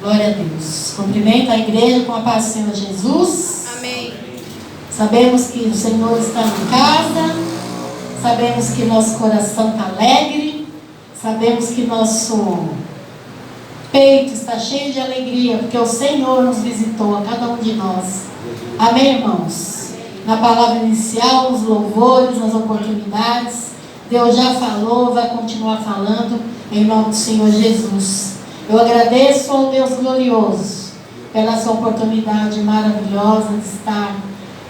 Glória a Deus. Cumprimento a igreja com a paz do Senhor Jesus. Amém. Sabemos que o Senhor está em casa. Sabemos que nosso coração está alegre. Sabemos que nosso peito está cheio de alegria, porque o Senhor nos visitou, a cada um de nós. Amém, irmãos? Na palavra inicial, nos louvores, nas oportunidades, Deus já falou, vai continuar falando, em nome do Senhor Jesus. Eu agradeço ao Deus glorioso pela essa oportunidade maravilhosa de estar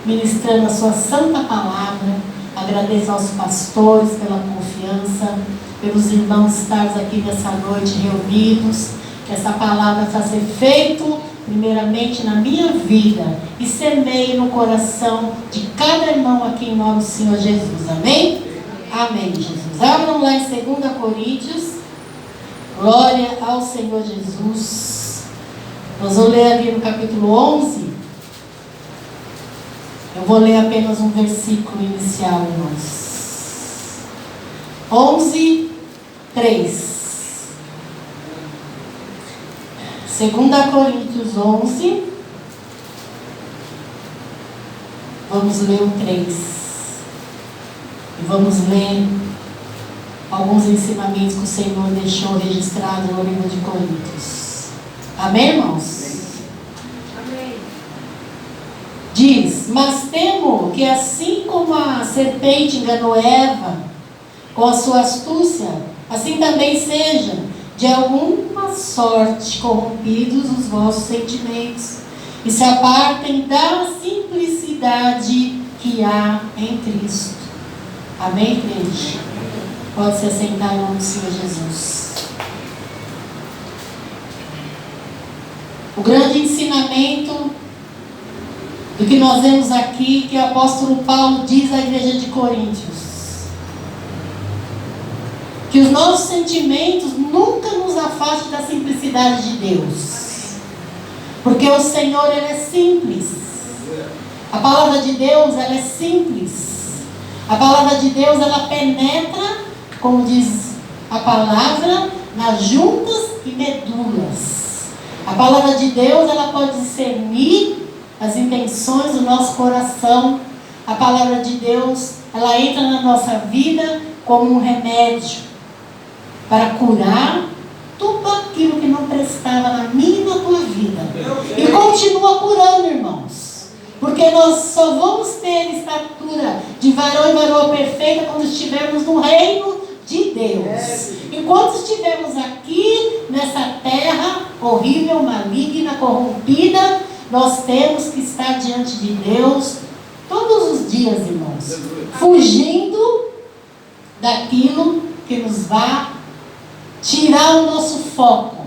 ministrando a sua santa palavra. Agradeço aos pastores pela confiança, pelos irmãos estarmos aqui nessa noite reunidos, que essa palavra faça efeito primeiramente na minha vida e semeie no coração de cada irmão aqui em nome do Senhor Jesus. Amém? Amém, Jesus. Abram lá em 2 Coríntios. Glória ao Senhor Jesus. Nós vamos ler ali no capítulo 11. Eu vou ler apenas um versículo inicial, irmãos. 11, 3. 2 Coríntios 11. Vamos ler o 3. E vamos ler alguns ensinamentos que o Senhor deixou registrado no livro de Coríntios. Amém, irmãos? Amém. Diz: mas temo que assim como a serpente enganou Eva com a sua astúcia, assim também seja de alguma sorte corrompidos os vossos sentimentos e se apartem da simplicidade que há em Cristo. Amém, igreja? Pode se assentar em nome do Senhor Jesus. O grande ensinamento do que nós vemos aqui, que o apóstolo Paulo diz à igreja de Coríntios: que os nossos sentimentos nunca nos afastem da simplicidade de Deus, porque o Senhor, Ele é simples. A palavra de Deus, ela é simples. A palavra de Deus, ela penetra, como diz a palavra, nas juntas e medulas. A palavra de Deus, ela pode discernir as intenções do nosso coração. A palavra de Deus, ela entra na nossa vida como um remédio para curar tudo aquilo que não prestava na minha e na tua vida. E continua curando, irmãos. Porque nós só vamos ter estatura de varão e varoa perfeita quando estivermos no reino de Deus. Enquanto estivermos aqui nessa terra horrível, maligna, corrompida, nós temos que estar diante de Deus todos os dias, irmãos, fugindo daquilo que nos vai tirar o nosso foco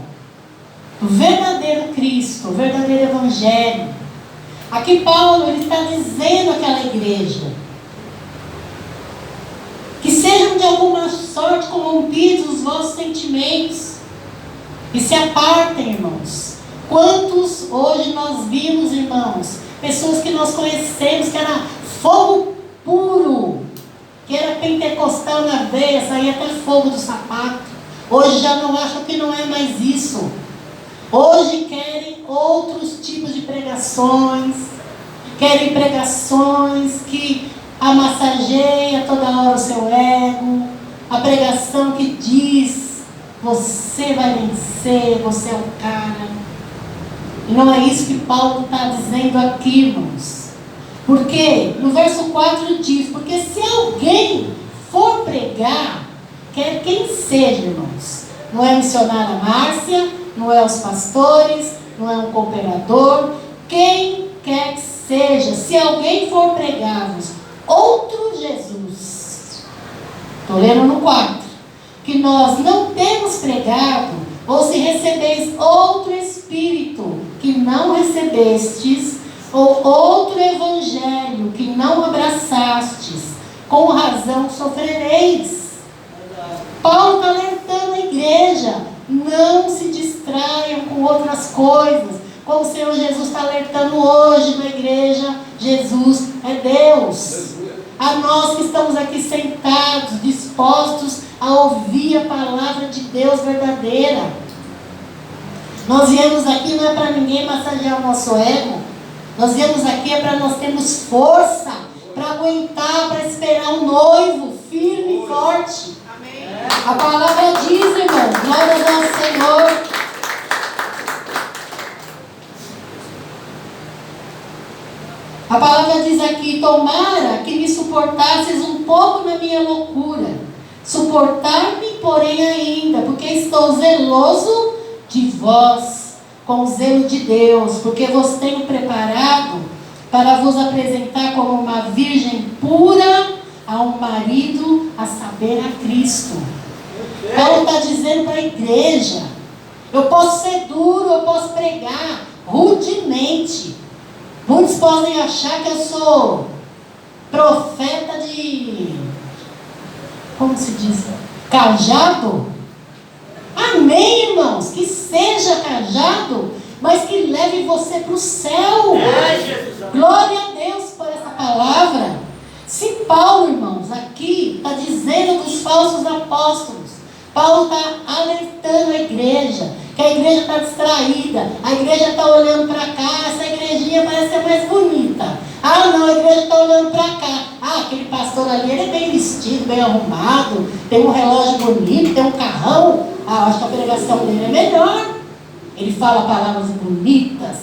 do verdadeiro Cristo, o verdadeiro Evangelho. Aqui Paulo, ele está dizendo àquela igreja que sejam de alguma sorte corrompidos os vossos sentimentos e se apartem, irmãos. Quantos hoje nós vimos, irmãos, pessoas que nós conhecemos, que era fogo puro, que era pentecostal na veia, saía até fogo do sapato. Hoje já não acham que não é mais isso. Hoje querem outros tipos de pregações, querem pregações que amassageia toda hora o seu ego, a pregação que diz: você vai vencer, você é o cara. E não é isso que Paulo está dizendo aqui, irmãos. Porque no verso 4 diz: porque se alguém for pregar, quer quem seja, irmãos, não é a missionária Márcia, não é os pastores, não é um cooperador, quem quer que seja, se alguém for pregar-vos outro Jesus, estou lendo no 4, que nós não temos pregado, ou se recebeis outro Espírito que não recebestes, ou outro Evangelho que não abraçastes, com razão sofrereis. Paulo está alertando a igreja: não se distraiam com outras coisas, como o Senhor Jesus está alertando hoje na igreja. Jesus é Deus. A nós que estamos aqui sentados, dispostos a ouvir a palavra de Deus verdadeira. Nós viemos aqui não é para ninguém massagear o nosso ego. Nós viemos aqui é para nós termos força, para aguentar, para esperar um noivo firme e forte. Amém. A palavra diz, irmão, glória ao Senhor. A palavra diz aqui: tomara que me suportasses um pouco na minha loucura. Suportar-me, porém, ainda, porque estou zeloso de vós, com o zelo de Deus, porque vos tenho preparado para vos apresentar como uma virgem pura a um marido, a saber, a Cristo. Paulo está dizendo para a igreja: eu posso ser duro, eu posso pregar rudemente. Muitos podem achar que eu sou profeta de, como se diz, cajado. Amém, irmãos, que seja cajado, mas que leve você para o céu. Glória a Deus por essa palavra. Se Paulo, irmãos, aqui está dizendo dos falsos apóstolos, Paulo está alertando a igreja, que a igreja está distraída, a igreja está olhando para cá, essa igrejinha parece ser mais bonita. Ah não, a igreja está olhando para cá. Ah, aquele pastor ali, ele é bem vestido, bem arrumado, tem um relógio bonito, tem um carrão. Ah, acho que a pregação dele é melhor. Ele fala palavras bonitas,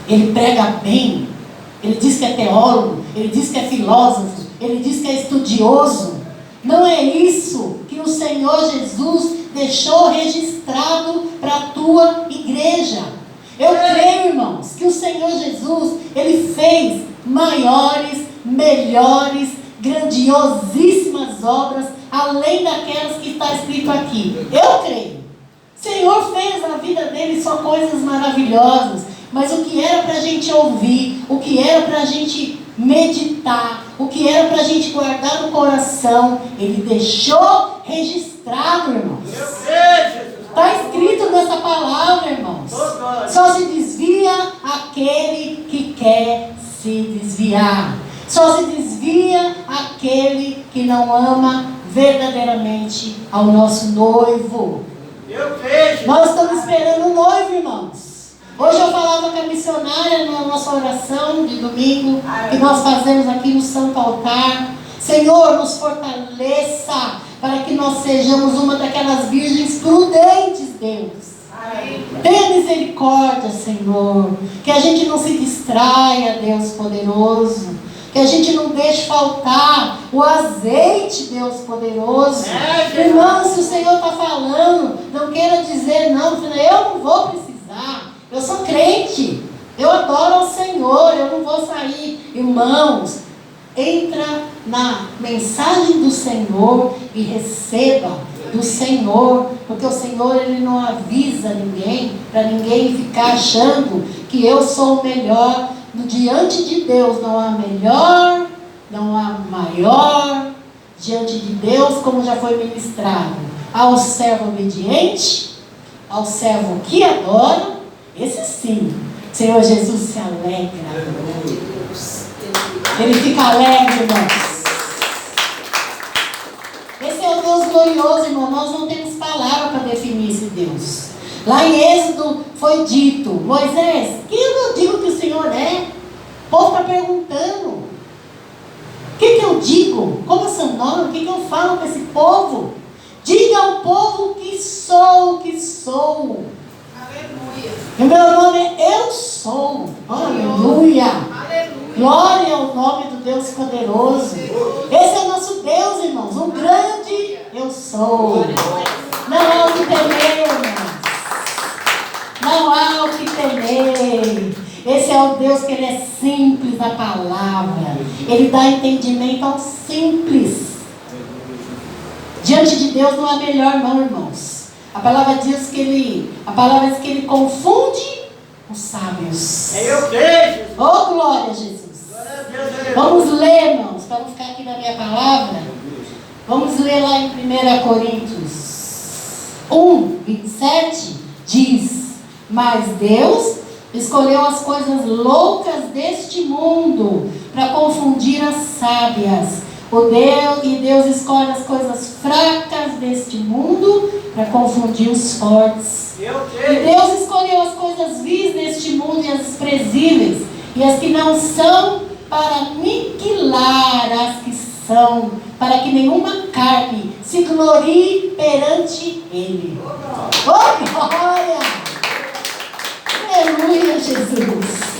ele prega bem, ele diz que é teólogo, ele diz que é filósofo, ele diz que é estudioso. Não é isso que o Senhor Jesus deixou registrado para a tua igreja. Eu creio, irmãos, que o Senhor Jesus, Ele fez maiores, melhores, grandiosíssimas obras, além daquelas que está escrito aqui. Eu creio. O Senhor fez na vida dele só coisas maravilhosas, mas o que era para a gente ouvir, o que era para a gente meditar, o que era para a gente guardar no coração, Ele deixou registrado, irmãos. Está escrito nessa palavra, irmãos. Só se desvia aquele que quer se desviar. Só se desvia aquele que não ama verdadeiramente ao nosso noivo. Nós estamos esperando o noivo, irmãos. Hoje eu falava com a missionária na nossa oração de domingo, que nós fazemos aqui no Santo Altar. Senhor, nos fortaleça para que nós sejamos uma daquelas virgens prudentes, Deus. Tenha misericórdia, Senhor. Que a gente não se distraia, Deus poderoso. Que a gente não deixe faltar o azeite, Deus poderoso. Irmão, se o Senhor está falando, não queira dizer não, eu não vou precisar. Eu sou crente, eu adoro ao Senhor, eu não vou sair. Irmãos, entra na mensagem do Senhor e receba do Senhor, porque o Senhor, Ele não avisa ninguém, para ninguém ficar achando que eu sou o melhor. Diante de Deus não há melhor, não há maior. Diante de Deus, como já foi ministrado, ao servo obediente, ao servo que adora, esse sim, Senhor Jesus se alegra. Ele fica alegre, irmãos. Esse é o Deus glorioso, irmão. Nós não temos palavra para definir esse Deus. Lá em Êxodo foi dito: Moisés, quem eu digo que o Senhor é? O povo está perguntando. O que eu digo? Como é seu nome? O que eu falo para esse povo? Diga ao povo que sou o que sou. Aleluia. O meu nome é Eu Sou. Aleluia. Aleluia. Glória ao nome do Deus poderoso. Esse é o nosso Deus, irmãos. Um grande Eu Sou. Não há o que temer, irmãos. Não há o que temer. Esse é o Deus que Ele é simples na palavra. Ele dá entendimento ao simples. Diante de Deus não há melhor não, irmãos. A palavra diz que Ele confunde os sábios. Oh, glória a Jesus. Vamos ler, irmãos, para não ficar aqui na minha palavra. Vamos ler lá em 1 Coríntios 1:27. Diz: mas Deus escolheu as coisas loucas deste mundo para confundir as sábias. Deus escolhe as coisas fracas deste mundo para confundir os fortes. E Deus escolheu as coisas vis neste mundo e as desprezíveis, e as que não são, para aniquilar as que são, para que nenhuma carne se glorie perante Ele. Oh, glória! Aleluia, Jesus!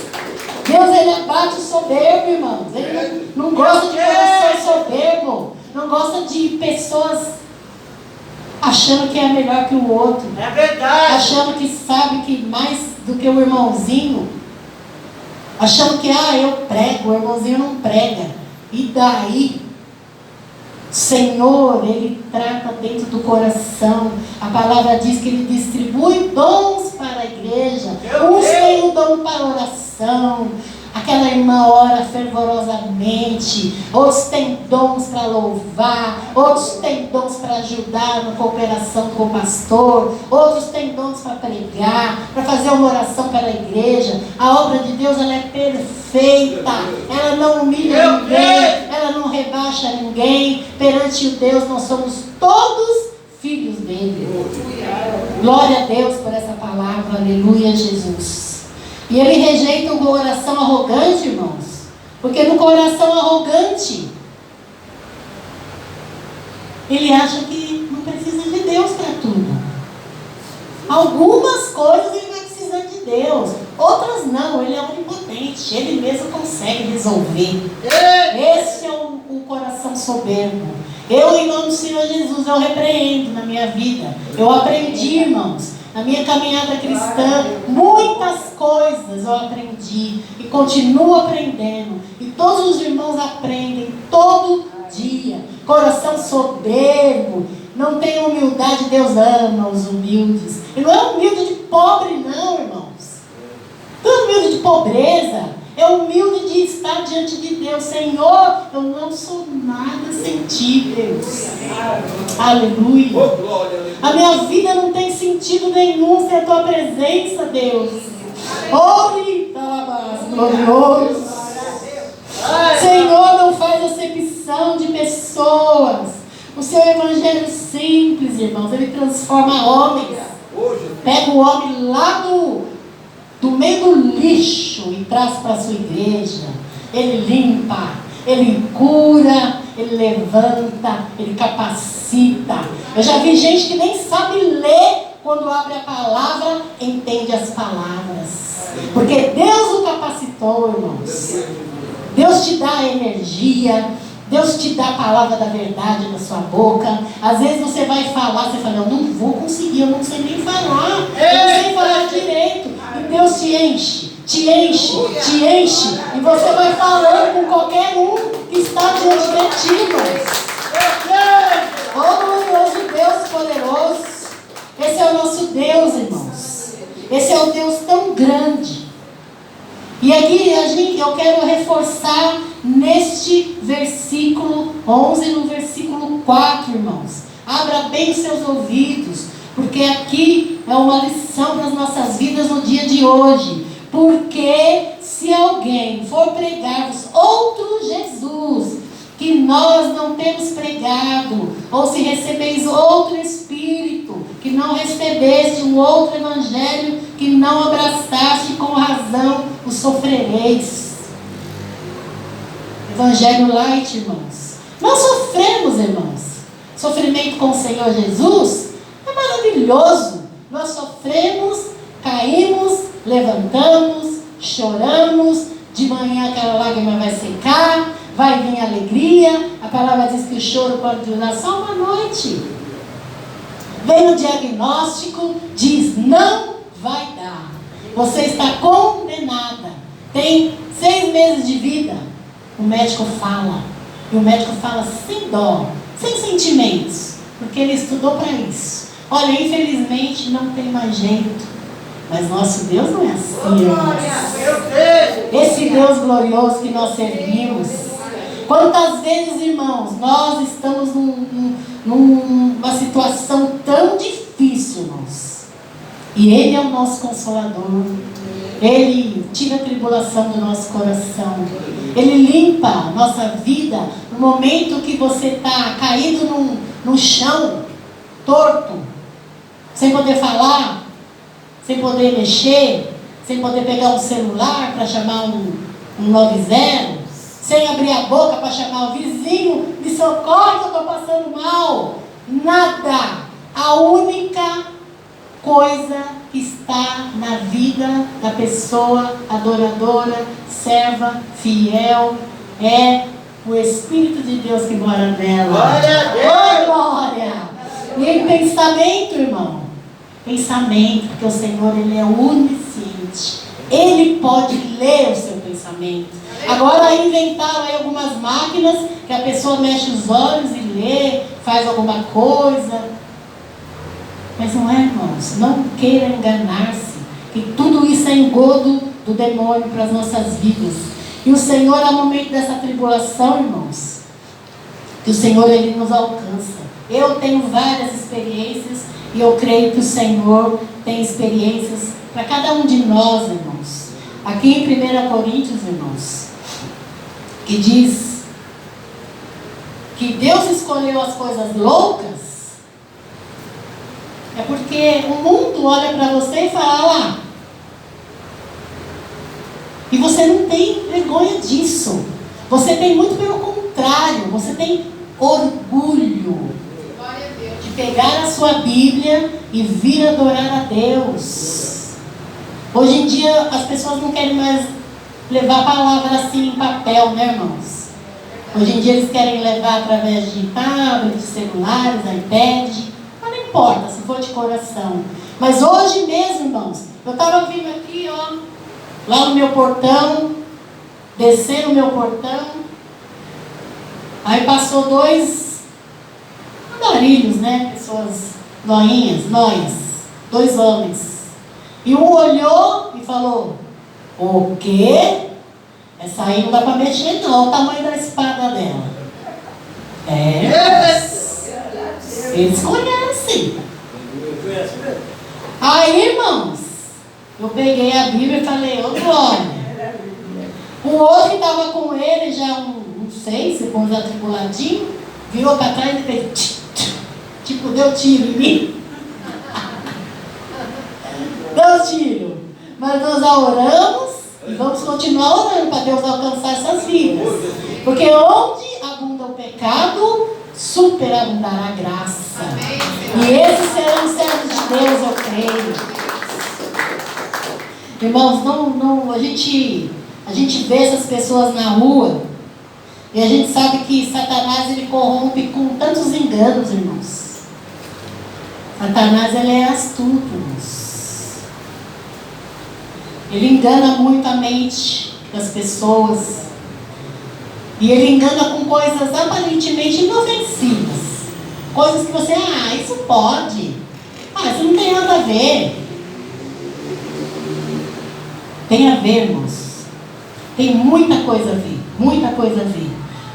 Deus, Ele abate o soberbo, irmãos. Ele não gosta de coração soberbo. Não gosta de pessoas achando que é melhor que o outro. É verdade. Achando que sabe que mais do que o irmãozinho. Achando que, eu prego, o irmãozinho não prega. E daí? Senhor, Ele trata dentro do coração. A palavra diz que Ele distribui dons para a igreja. Uns têm o dom para oração. Aquela irmã ora fervorosamente. Outros têm dons para louvar. Outros têm dons para ajudar na cooperação com o pastor. Outros têm dons para pregar, para fazer uma oração para a igreja. A obra de Deus, ela é perfeita. Ela não humilha ninguém. Ela não rebaixa ninguém. Perante o Deus, nós somos todos filhos dele. Glória a Deus por essa palavra. Aleluia, Jesus. E Ele rejeita o coração arrogante, irmãos. Porque no coração arrogante, ele acha que não precisa de Deus para tudo. Algumas coisas ele vai precisar de Deus. Outras não, Ele é onipotente. Ele mesmo consegue resolver. Esse é o coração soberbo. Eu, em nome do Senhor Jesus, eu repreendo na minha vida. Eu aprendi, irmãos. Na minha caminhada cristã, muitas coisas eu aprendi e continuo aprendendo. E todos os irmãos aprendem todo dia. Coração soberbo, não tem humildade. Deus ama os humildes. E não é humilde de pobre não, irmãos. Não é humilde de pobreza. É humilde de estar diante de Deus. Senhor, eu não sou nada sem Ti, Deus. Aleluia. A minha vida não tem sentido nenhum sem a Tua presença, Deus. Ore, glorioso. Senhor, não faz acepção de pessoas. O Seu evangelho simples, irmãos, ele transforma homens. Pega o homem lá do meio do lixo e traz para a sua igreja. Ele limpa, Ele cura, Ele levanta, Ele capacita. Eu já vi gente que nem sabe ler, quando abre a palavra, entende as palavras. Porque Deus o capacitou, irmãos. Deus te dá a energia, Deus te dá a palavra da verdade na sua boca. Às vezes você vai falar, você fala, eu não vou conseguir, eu não sei nem falar. Eu não sei falar direito. E Deus te enche, te enche, te enche. E você vai falando com qualquer um que está diante de ti, irmãos. Oh, glorioso Deus poderoso. Esse é o nosso Deus, irmãos. Esse é o Deus tão grande. E aqui eu quero reforçar neste versículo 11, no versículo 4, irmãos. Abra bem seus ouvidos, porque aqui é uma lição para as nossas vidas no dia de hoje. Porque se alguém for pregar-vos outro Jesus, que nós não temos pregado, ou se recebeis outro Espírito, que não recebeste um outro Evangelho, que não abraçaste, com razão o sofrereis. Evangelho light, irmãos. Nós sofremos, irmãos. Sofrimento com o Senhor Jesus é maravilhoso. Nós sofremos, caímos, levantamos, choramos. De manhã aquela lágrima vai secar, vai vir alegria. A palavra diz que o choro pode durar só uma noite. Vem o diagnóstico, diz não vai dar. Você está condenada. Tem 6 meses de vida. O médico fala. E o médico fala sem dó, sem sentimentos. Porque ele estudou para isso. Olha, infelizmente não tem mais jeito. Mas nosso Deus não é assim, irmãos. Esse Deus glorioso que nós servimos. Quantas vezes, irmãos, nós estamos numa situação tão difícil, irmãos. E Ele é o nosso Consolador. Ele tira a tribulação do nosso coração. Ele limpa a nossa vida no momento que você está caído no chão, torto, sem poder falar. sem poder mexer, sem poder pegar um celular para chamar um 90, sem abrir a boca para chamar o vizinho, me socorre que eu estou passando mal. Nada. A única coisa que está na vida da pessoa adoradora, serva, fiel, é o Espírito de Deus que mora nela. Glória a Deus! Glória! E pensamento, irmão. Pensamento, porque o Senhor, Ele é onisciente. Ele pode ler o seu pensamento. Agora inventaram aí algumas máquinas que a pessoa mexe os olhos e lê, faz alguma coisa. Mas não é, irmãos. Não queira enganar-se. Que tudo isso é engodo do demônio para as nossas vidas. E o Senhor, ao momento dessa tribulação, irmãos, que o Senhor, Ele nos alcança. Eu tenho várias experiências e eu creio que o Senhor tem experiências para cada um de nós, irmãos. Aqui em 1 Coríntios, irmãos, que diz que Deus escolheu as coisas loucas, é porque o mundo olha para você e fala lá. E você não tem vergonha disso. Você tem muito pelo contrário. Você tem orgulho de pegar a sua Bíblia e vir adorar a Deus. Hoje em dia as pessoas não querem mais levar a palavra assim em papel, né, irmãos? Hoje em dia eles querem levar através de tablets, celulares, iPad. Mas não importa se for de coração. Mas hoje mesmo, irmãos, eu estava vindo aqui, ó, lá no meu portão, descendo o meu portão, aí passou 2 andarilhos, né? Pessoas noias, 2 homens. E um olhou e falou: o quê? Essa aí não dá para mexer não, olha o tamanho da espada dela. Eles conhecem. Aí, irmãos, eu peguei a Bíblia e falei: ô glória. O outro que estava com ele, já não sei, se pôs atribuladinho, virou para trás e fez tipo, deu tiro em mim. Deu tiro. Mas nós oramos e vamos continuar orando para Deus alcançar essas vidas. Porque onde abunda o pecado, superabundará a graça. E esses serão os servos de Deus, eu creio. Irmãos, a gente vê essas pessoas na rua e a gente sabe que Satanás, ele corrompe com tantos enganos, irmãos. Satanás, ele é astuto, irmãos. Ele engana muito a mente das pessoas. E ele engana com coisas aparentemente inofensivas. Coisas que você, isso pode. Isso não tem nada a ver. Tem a ver, irmãos. Tem muita coisa a ver. Muita coisa a ver.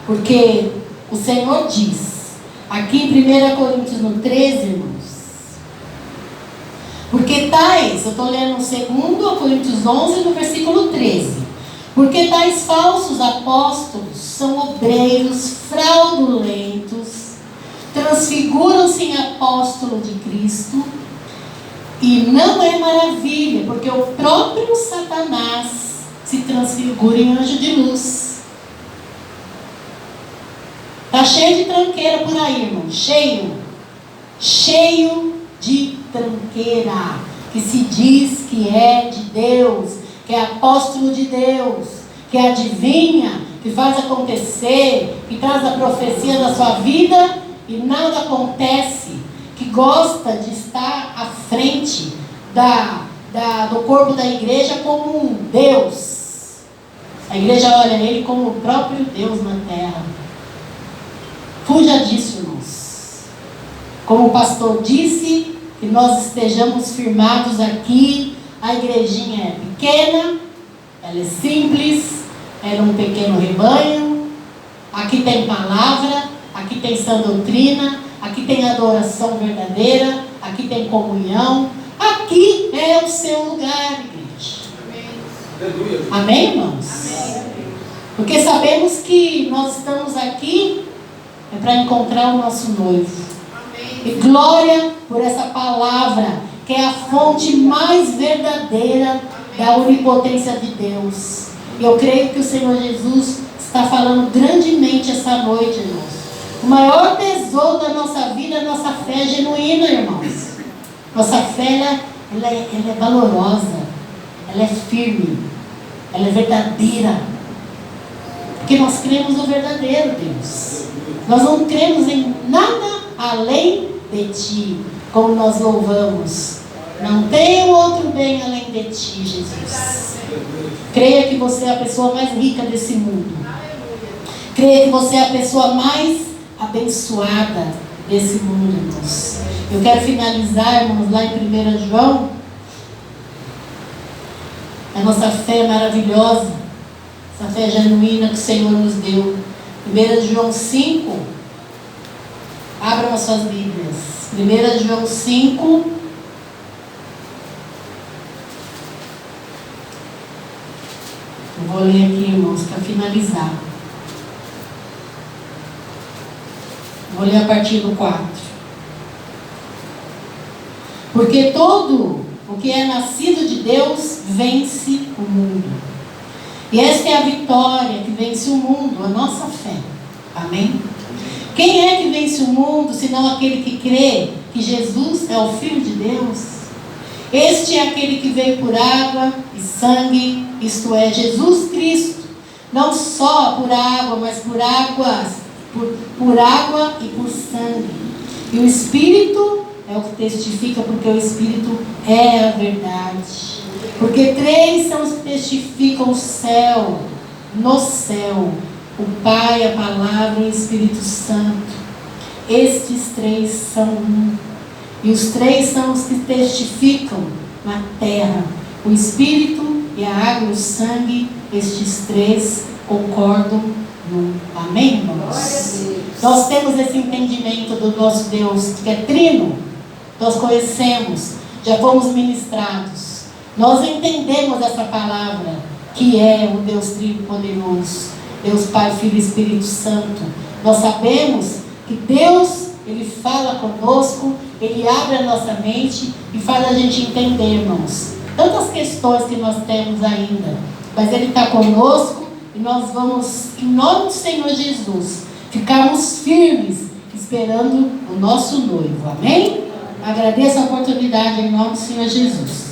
Porque o Senhor diz, aqui em 1 Coríntios no 13, irmãos. Porque tais, eu estou lendo no 2 Coríntios 11, no versículo 13. Porque tais falsos apóstolos são obreiros fraudulentos, transfiguram-se em apóstolo de Cristo, e não é maravilha, porque o próprio Satanás se transfigura em anjo de luz. Está cheio de tranqueira por aí, irmão. Cheio de tranqueira, que se diz que é de Deus, que é apóstolo de Deus, que adivinha, que faz acontecer, que traz a profecia da sua vida e nada acontece, que gosta de estar à frente do corpo da igreja como um Deus. A igreja olha ele como o próprio Deus na terra. Fuja disso, irmãos. Como o pastor disse, que nós estejamos firmados aqui. A igrejinha é pequena, ela é simples, ela é um pequeno rebanho. Aqui tem palavra, aqui tem sã doutrina, aqui tem adoração verdadeira, aqui tem comunhão. Aqui é o seu lugar, igreja. Amém, amém, irmãos? Amém. Porque sabemos que nós estamos aqui para encontrar o nosso noivo. Amém. E glória por essa palavra que é a fonte mais verdadeira da onipotência de Deus. E eu creio que o Senhor Jesus está falando grandemente essa noite, irmãos. O maior tesouro da nossa vida é a nossa fé genuína, irmãos. Nossa fé, ela é valorosa, ela é firme, ela é verdadeira. Porque nós cremos no verdadeiro Deus. Nós não cremos em nada além de Ti. Como nós louvamos. Não tem outro bem além de Ti, Jesus. Creia que você é a pessoa mais rica desse mundo. Creia que você é a pessoa mais abençoada desse mundo, irmãos. Eu quero finalizar, irmãos, lá em 1 João. A nossa fé é maravilhosa. Essa fé genuína que o Senhor nos deu. 1 João 5. Abram as suas Bíblias. 1 João 5. Eu vou ler aqui, irmãos, para finalizar. Vou ler a partir do 4. Porque todo o que é nascido de Deus vence o mundo. E esta é a vitória que vence o mundo, a nossa fé. Amém? Quem é que vence o mundo, senão aquele que crê que Jesus é o Filho de Deus? Este é aquele que veio por água e sangue, isto é, Jesus Cristo. Não só por água, mas por água e por sangue. E o Espírito é o que testifica, porque o Espírito é a verdade. Porque três são os que testificam no céu. O Pai, a Palavra e o Espírito Santo. Estes três são um. E os três são os que testificam na terra. O Espírito e a água e o sangue, estes três concordam no. Amém, irmãos? Nós temos esse entendimento do nosso Deus, que é trino. Nós conhecemos, já fomos ministrados. Nós entendemos essa palavra, que é o Deus Trino Poderoso. Deus Pai, Filho e Espírito Santo. Nós sabemos que Deus, Ele fala conosco, Ele abre a nossa mente e faz a gente entender, irmãos, tantas questões que nós temos ainda. Mas Ele está conosco e nós vamos, em nome do Senhor Jesus, ficarmos firmes, esperando o nosso noivo. Amém? Agradeço a oportunidade em nome do Senhor Jesus.